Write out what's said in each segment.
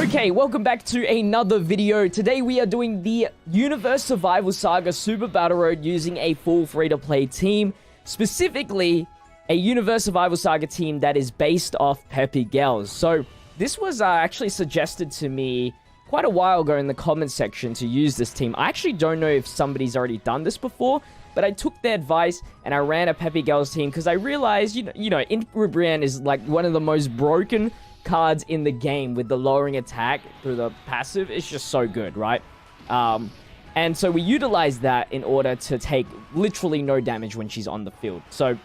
Okay, welcome back to another video. Today we are doing the Universe Survival Saga Super Battle Road using a full free-to-play team. Specifically, a Universe Survival Saga team that is based off Peppy Girls. So, this was actually suggested to me quite a while ago in the comment section to use this team. I actually don't know if somebody's already done this before, but I took their advice and I ran a Peppy Girls team because I realized, you know, Brienne is like one of the most broken cards in the game with the lowering attack through the passive. It's just so good, right? And so we utilized that in order to take literally no damage when she's on the field. So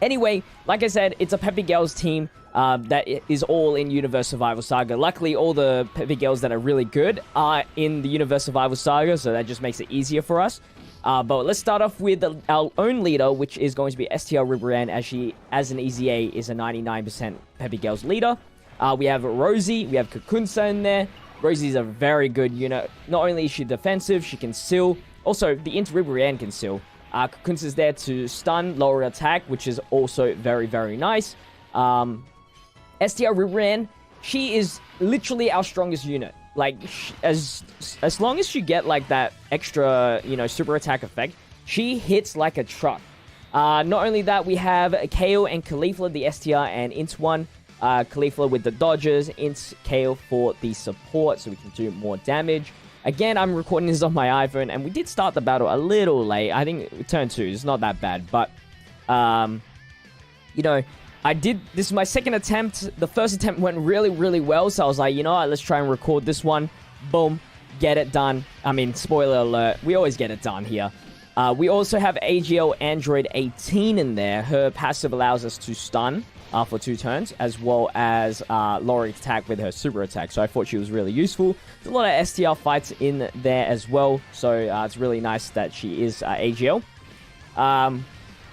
anyway, like I said, it's a Peppy Girls team that is all in Universe Survival Saga. Luckily, all the Peppy Girls that are really good are in the Universe Survival Saga, so that just makes it easier for us. But let's start off with our own leader, which is going to be STL Ribrianne, as she, as an Easy A, is a 99% Peppy Girls leader. We have Rosie, we have Kakunsa in there. Rosie's a very good unit. Not only is she defensive, she can seal. Also, the Int Ribrianne can seal. Kakunsa's there to stun, lower attack, which is also very, very nice. STL Ribrianne, she is literally our strongest unit. Like, as long as you get, like, that extra, you know, super attack effect, she hits like a truck. Not only that, we have Kale and Khalifa, the STR and Int one. Khalifa with the dodges, Int Kale for the support, so we can do more damage. Again, I'm recording this on my iPhone, and we did start the battle a little late. I think turn 2 is not that bad, but, you know, this is my second attempt. The first attempt went really, really well, so I was like, you know what, let's try and record this one. Boom, get it done. I mean, spoiler alert, we always get it done here. We also have AGL Android 18 in there. Her passive allows us to stun for 2 turns, as well as lowering attack with her super attack. So I thought she was really useful. There's a lot of STR fights in there as well. So it's really nice that she is AGL.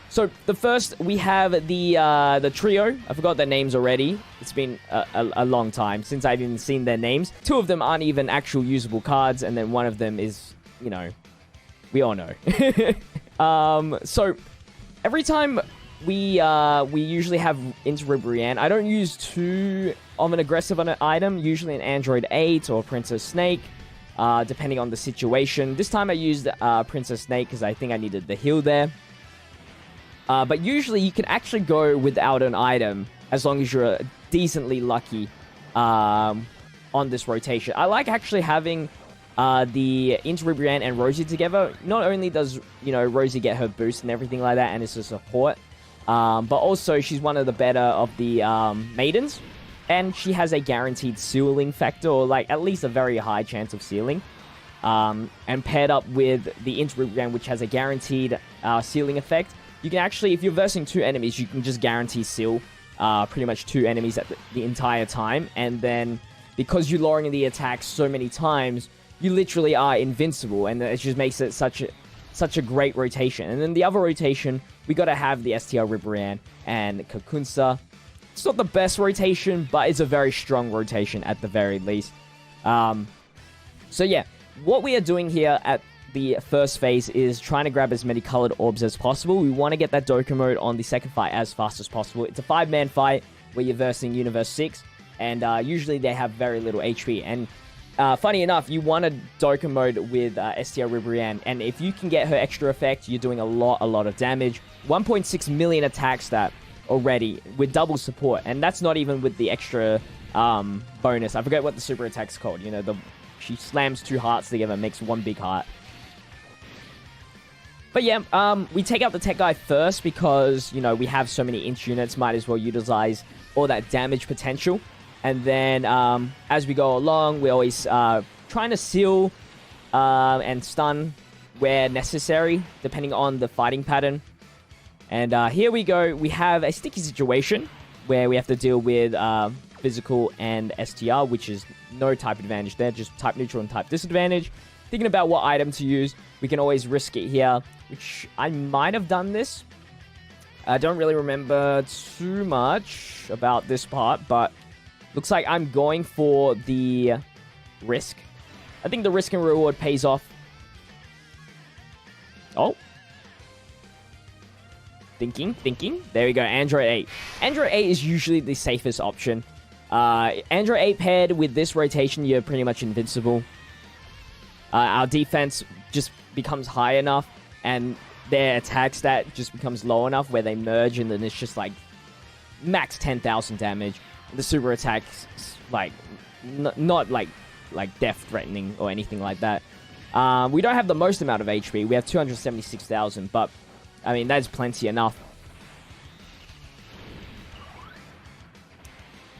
So the first, we have the trio. I forgot their names already. It's been a long time since I've even seen their names. 2 of them aren't even actual usable cards, and then one of them is, you know, we all know. So every time we usually have Int Ribrianne. I don't use too of an aggressive on an item, usually an Android 8 or Princess Snake, depending on the situation. This time I used Princess Snake because I think I needed the heal there. But usually you can actually go without an item as long as you're decently lucky on this rotation. I like actually having the Int Ribrianne and Rosie together. Not only does, you know, Rosie get her boost and everything like that, and it's a support, but also she's one of the better of the maidens, and she has a guaranteed sealing factor, or like at least a very high chance of sealing. And paired up with the Int Ribrianne, which has a guaranteed sealing effect, you can actually, if you're versing 2 enemies, you can just guarantee seal pretty much 2 enemies at the entire time, and then because you're lowering the attack so many times, you literally are invincible, and it just makes it such a great rotation. And then the other rotation, we gotta have the STL Ribrianne and Kakunsa. It's not the best rotation, but it's a very strong rotation at the very least. So yeah, what we are doing here at the first phase is trying to grab as many colored orbs as possible. We want to get that Dokkan mode on the second fight as fast as possible. It's a 5-man fight where you're versing Universe 6, and usually they have very little HP. And funny enough, you want a Dokkan mode with STL Ribrianne, and if you can get her extra effect, you're doing a lot of damage. 1.6 million attack stat already with double support, and that's not even with the extra bonus. I forget what the super attack's called. You know, she slams 2 hearts together, makes 1 big heart. But yeah, we take out the tech guy first because, you know, we have so many Int units, might as well utilize all that damage potential. And then, as we go along, we're always trying to seal and stun where necessary, depending on the fighting pattern. And here we go. We have a sticky situation where we have to deal with physical and STR, which is no type advantage there, just type neutral and type disadvantage. Thinking about what item to use, we can always risk it here, which I might have done this. I don't really remember too much about this part, but looks like I'm going for the risk. I think the risk and reward pays off. Oh. Thinking. There we go, Android 8. Android 8 is usually the safest option. Android 8 paired with this rotation, you're pretty much invincible. Our defense just becomes high enough, and their attack stat just becomes low enough where they merge, and then it's just like max 10,000 damage. The super attack's like not like death threatening or anything like that. We don't have the most amount of HP. We have 276,000, but I mean that's plenty enough.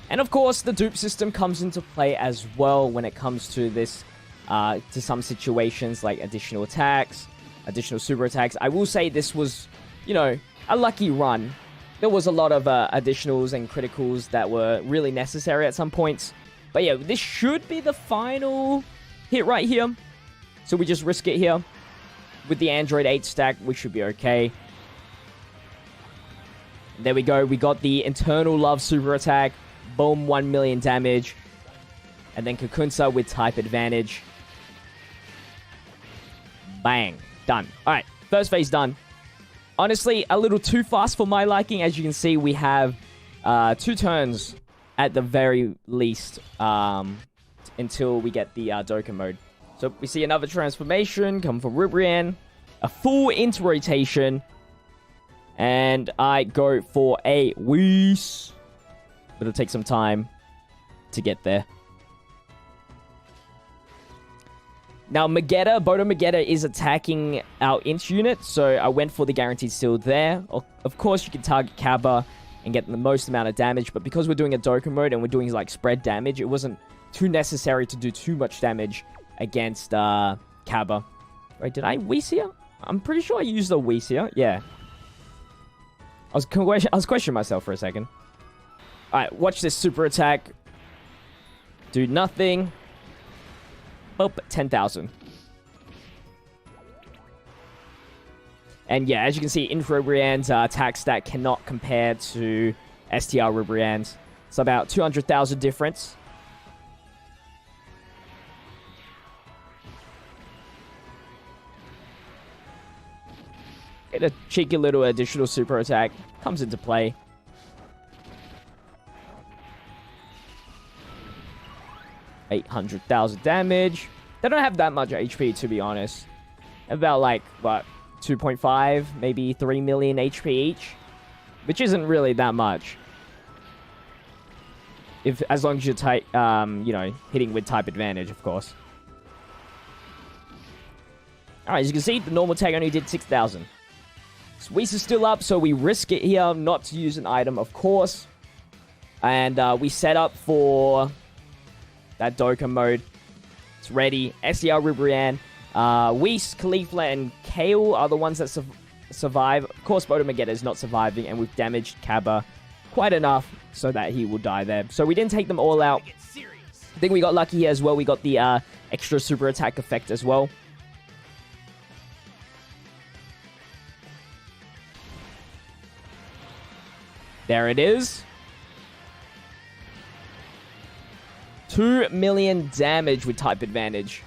And of course, the dupe system comes into play as well when it comes to this, to some situations like additional attacks, additional super attacks. I will say this was, you know, a lucky run. There was a lot of additionals and criticals that were really necessary at some points. But yeah, this should be the final hit right here. So we just risk it here. With the Android 8 stack, we should be okay. There we go. We got the Internal Love super attack. Boom, 1 million damage. And then Kakunsa with type advantage. Bang. Done. Alright, first phase done. Honestly, a little too fast for my liking. As you can see, we have 2 turns at the very least until we get the Dokkan mode. So we see another transformation come from Ribrianne. A full into rotation. And I go for a Whis. But it'll take some time to get there. Now, Magetta, Bodo Magetta is attacking our Inch unit, so I went for the Guaranteed Steal there. Of course, you can target Kaba and get the most amount of damage, but because we're doing a Dokkan mode and we're doing, like, spread damage, it wasn't too necessary to do too much damage against Kaba. Wait, did I Whis here? I'm pretty sure I used the Whis here. Yeah. I was questioning myself for a second. Alright, watch this super attack. Do nothing. Oh, 10,000. And yeah, as you can see, Infra Ribrianne's attack stat cannot compare to STR Ribrianne's. It's about 200,000 difference. Get a cheeky little additional super attack. Comes into play. $800,000 damage. They don't have that much HP, to be honest. About, like, what, 2.5, maybe 3 million HP each? Which isn't really that much. As long as you're, you know, hitting with type advantage, of course. Alright, as you can see, the normal tag only did 6,000. Whis is still up, so we risk it here not to use an item, of course. And we set up for that Dokkan mode. It's ready. SDR Ribrianne. Whis, Caulifla, and Kale are the ones that survive. Of course, Bodo Magetta is not surviving, and we've damaged Kaba quite enough so that he will die there. So we didn't take them all out. I think we got lucky here as well. We got the extra super attack effect as well. There it is. 2 million damage with type advantage.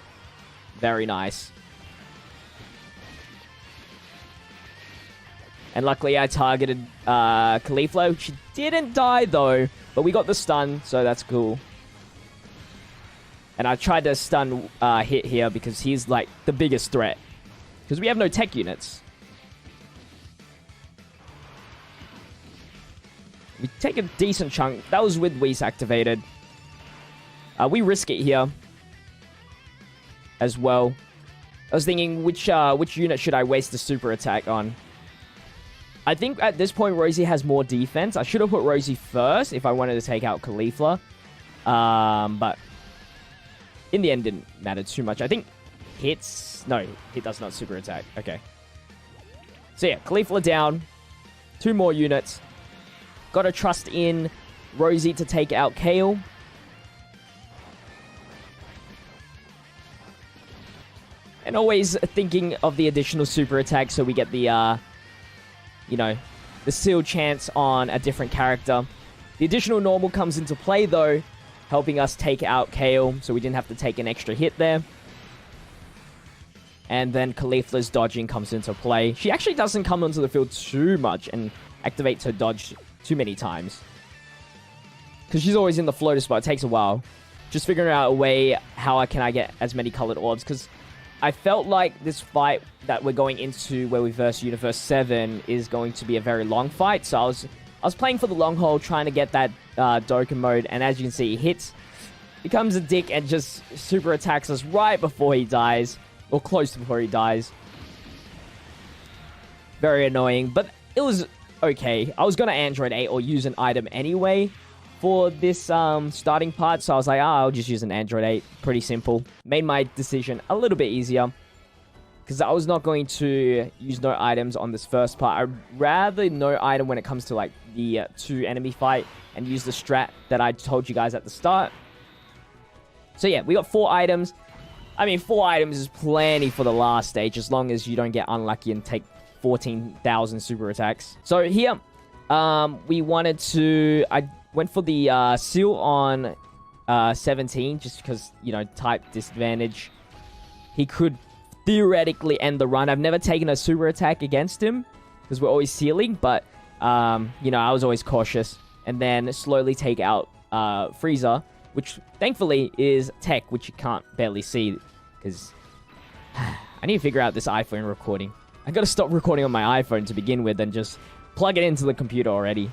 Very nice. And luckily I targeted Caulifla. She didn't die though, but we got the stun, so that's cool. And I tried to stun hit here because he's like the biggest threat. Because we have no tech units. We take a decent chunk. That was with Whis activated. We risk it here as well. I was thinking, which unit should I waste the super attack on? I think at this point, Rosie has more defense. I should have put Rosie first if I wanted to take out Caulifla. But in the end, didn't matter too much. I think hits... No, hit does not super attack. Okay. So yeah, Caulifla down. 2 more units. Gotta trust in Rosie to take out Kale. And always thinking of the additional super attack so we get the, you know, the seal chance on a different character. The additional normal comes into play, though, helping us take out Kale, so we didn't have to take an extra hit there. And then Caulifla's dodging comes into play. She actually doesn't come onto the field too much and activates her dodge too many times. Because she's always in the floater spot. It takes a while. Just figuring out a way how can I get as many colored orbs. Because I felt like this fight that we're going into where we verse Universe 7 is going to be a very long fight. So I was playing for the long haul, trying to get that Dokkan mode. And as you can see, he hits, becomes a dick, and just super attacks us right before he dies. Or close to before he dies. Very annoying. But it was okay. I was going to Android 8 or use an item anyway for this starting part. So I was like, I'll just use an Android 8. Pretty simple. Made my decision a little bit easier. Because I was not going to use no items on this first part. I'd rather no item when it comes to like the 2 enemy fight. And use the strat that I told you guys at the start. So yeah, we got 4 items. I mean, 4 items is plenty for the last stage. As long as you don't get unlucky and take 14,000 super attacks. So here, we wanted to... I went for the seal on 17, just because, you know, type disadvantage. He could theoretically end the run. I've never taken a super attack against him, because we're always sealing, but, you know, I was always cautious. And then slowly take out Frieza, which thankfully is tech, which you can't barely see, because I need to figure out this iPhone recording. I gotta stop recording on my iPhone to begin with and just plug it into the computer already.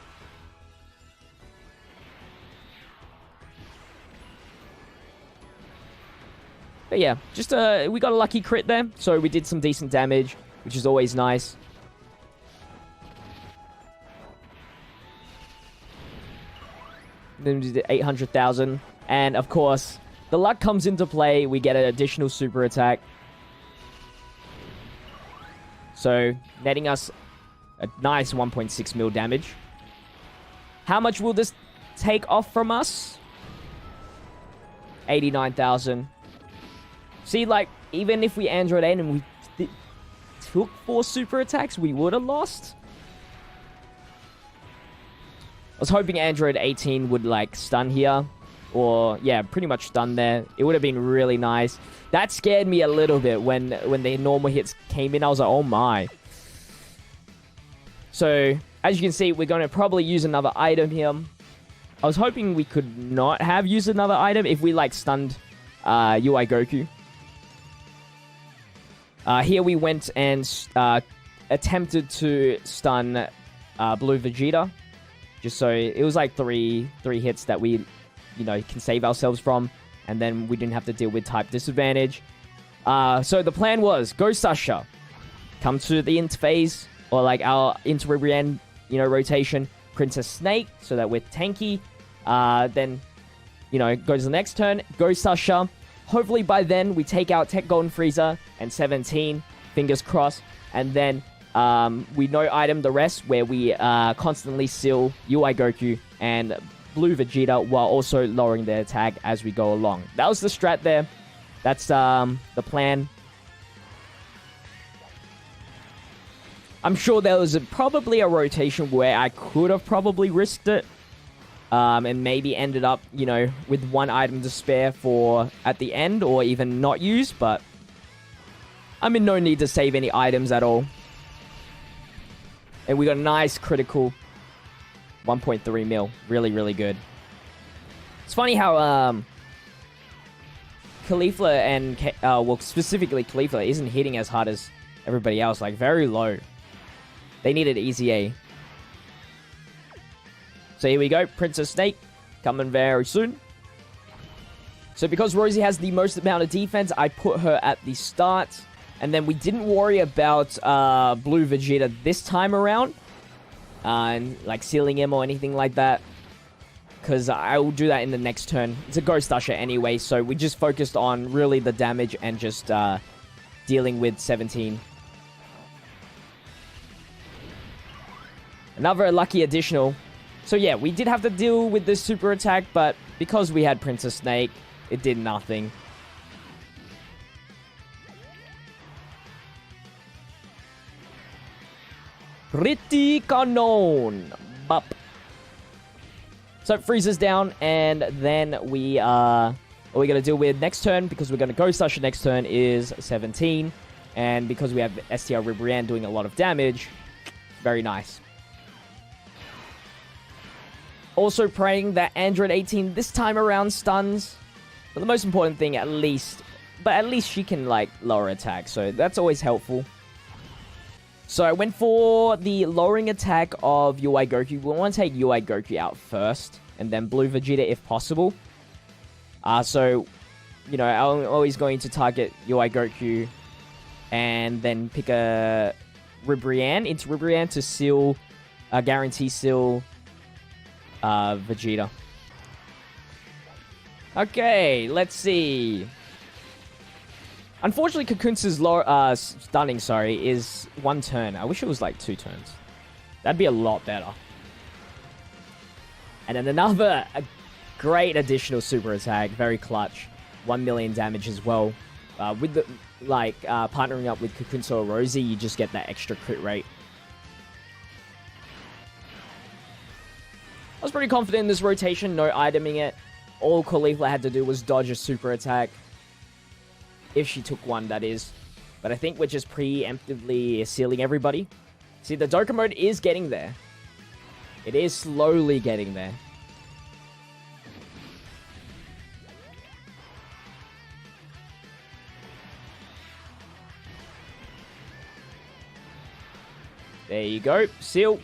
But yeah, just we got a lucky crit there, so we did some decent damage, which is always nice. Then we did 800,000, and of course, the luck comes into play. We get an additional super attack. So, netting us a nice 1.6 mil damage. How much will this take off from us? 89,000. See, like, even if we Android 8 and we took 4 super attacks, we would have lost. I was hoping Android 18 would, like, stun here. Or, yeah, pretty much stun there. It would have been really nice. That scared me a little bit when the normal hits came in. I was like, oh my. So, as you can see, we're going to probably use another item here. I was hoping we could not have used another item if we, like, stunned UI Goku. Here we went and attempted to stun Blue Vegeta. Just so it was like three hits that we, you know, can save ourselves from. And then we didn't have to deal with type disadvantage. So the plan was, Ghost Usher, come to the interphase, or like our inter-end, you know, rotation. Princess Snake, so that we're tanky. Then, you know, goes the next turn. Ghost Usher. Hopefully by then we take out Tech Golden Frieza and 17. Fingers crossed. And then we no item the rest, where we constantly seal UI Goku and Blue Vegeta while also lowering their attack as we go along. That was the strat there. That's the plan. I'm sure there was probably a rotation where I could have probably risked it. And maybe ended up, you know, with 1 item to spare for at the end, or even not use, but I'm in no need to save any items at all. And we got a nice critical 1.3 mil. Really, really good. It's funny how Caulifla and, well, specifically Caulifla isn't hitting as hard as everybody else. Like, very low. They needed easy A. So here we go. Princess Snake coming very soon. So because Rosie has the most amount of defense, I put her at the start. And then we didn't worry about Blue Vegeta this time around. And like sealing him or anything like that. Because I will do that in the next turn. It's a Ghost Usher anyway. So we just focused on really the damage and just dealing with 17. Another lucky additional. So yeah, we did have to deal with this super attack, but because we had Princess Snake, it did nothing. Pretty Canon. Bop. So Frieza's down, and then we what we're going to deal with next turn, because we're going to Ghost Usher next turn, is 17. And because we have STR Ribrianne doing a lot of damage, very nice. Also praying that Android 18 this time around stuns. But the most important thing, at least she can, like, lower attack. So that's always helpful. So I went for the lowering attack of UI Goku. We want to take UI Goku out first. And then Blue Vegeta if possible. So, you know, I'm always going to target UI Goku. And then pick a Ribrianne into Ribrianne to seal, guarantee seal Vegeta. Okay, let's see. Unfortunately, Kakunsa's stunning, is 1 turn. I wish it was like 2 turns. That'd be a lot better. And then another great additional super attack, very clutch. 1 million damage as well. With the partnering up with Kakunsa or Rosie, you just get that extra crit rate. I was pretty confident in this rotation, no iteming it. All Caulifla had to do was dodge a super attack. If she took one, that is. But I think we're just preemptively sealing everybody. See, the Dokkan mode is getting there. It is slowly getting there. There you go. Seal.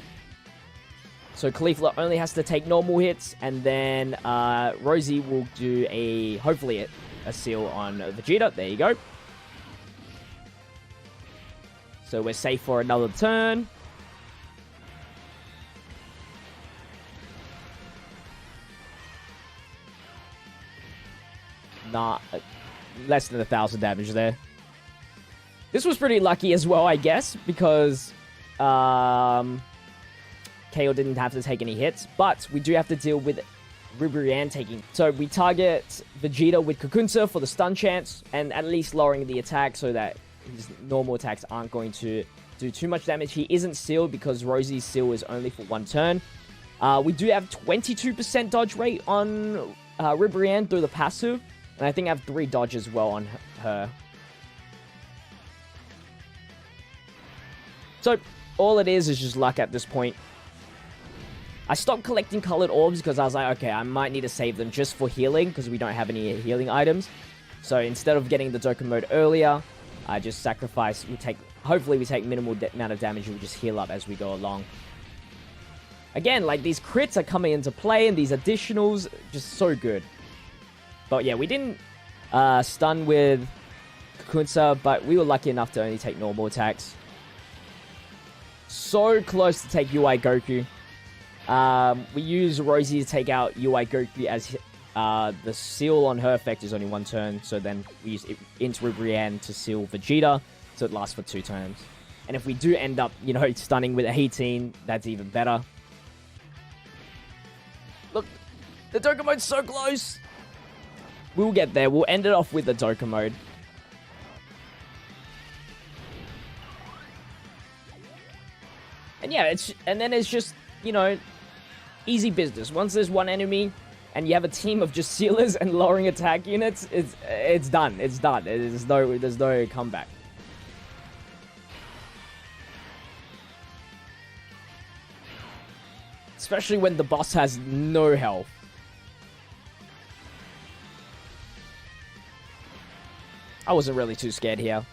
So Caulifla only has to take normal hits, and then Rosie will do hopefully a seal on Vegeta. There you go. So we're safe for another turn. Nah, less than 1,000 damage there. This was pretty lucky as well, I guess, because KO didn't have to take any hits, but we do have to deal with Ribrianne taking. So we target Vegeta with Kakunsa for the stun chance, and at least lowering the attack so that his normal attacks aren't going to do too much damage. He isn't sealed because Rosie's seal is only for 1 turn. We do have 22% dodge rate on Ribrianne through the passive, and I think I have 3 dodge as well on her. So all it is just luck at this point. I stopped collecting colored orbs because I was like, okay, I might need to save them just for healing because we don't have any healing items. So instead of getting the Dokkan mode earlier, I just sacrifice. Hopefully we take minimal amount of damage and we just heal up as we go along. Again, like, these crits are coming into play and these additionals, just so good. But yeah, we didn't stun with Kakunsa, but we were lucky enough to only take normal attacks. So close to take UI Goku. We use Rosie to take out UI Goku as the seal on her effect is only 1 turn. So then we use into Ribrianne to seal Vegeta, so it lasts for 2 turns. And if we do end up, you know, stunning with 18, that's even better. Look, the Dokkan mode's so close. We'll get there. We'll end it off with the Dokkan mode. And yeah, then it's just, you know, easy business. Once there's one enemy and you have a team of just sealers and lowering attack units, it's done. It's done. There's no comeback. Especially when the boss has no health. I wasn't really too scared here.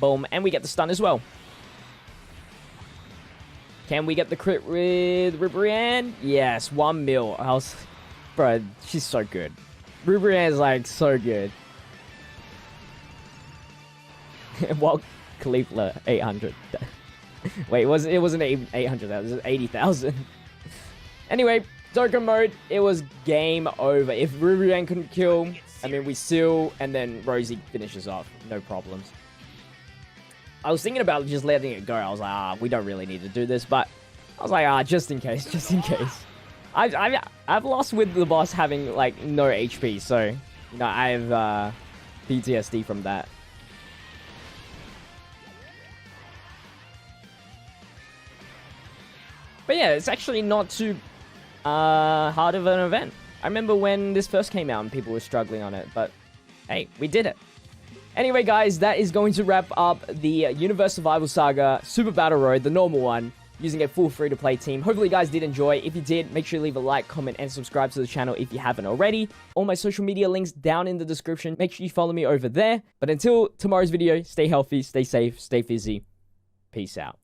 Boom, and we get the stun as well. Can we get the crit with Ribrianne? Yes, 1 mil. Bro, she's so good. Ribrianne's like so good. While Caulifla 800. Wait, it wasn't 800. That was 80,000. Anyway, Dokkan mode. It was game over. If Ribrianne couldn't kill, I mean, we seal, and then Rosie finishes off. No problems. I was thinking about just letting it go. I was like, we don't really need to do this. But I was like, just in case, just in case. I've lost with the boss having, like, no HP. So, you know, I have PTSD from that. But yeah, it's actually not too hard of an event. I remember when this first came out and people were struggling on it. But, hey, we did it. Anyway, guys, that is going to wrap up the Universe Survival Saga Super Battle Road, the normal one, using a full free-to-play team. Hopefully, you guys did enjoy. If you did, make sure you leave a like, comment, and subscribe to the channel if you haven't already. All my social media links down in the description. Make sure you follow me over there. But until tomorrow's video, stay healthy, stay safe, stay fizzy. Peace out.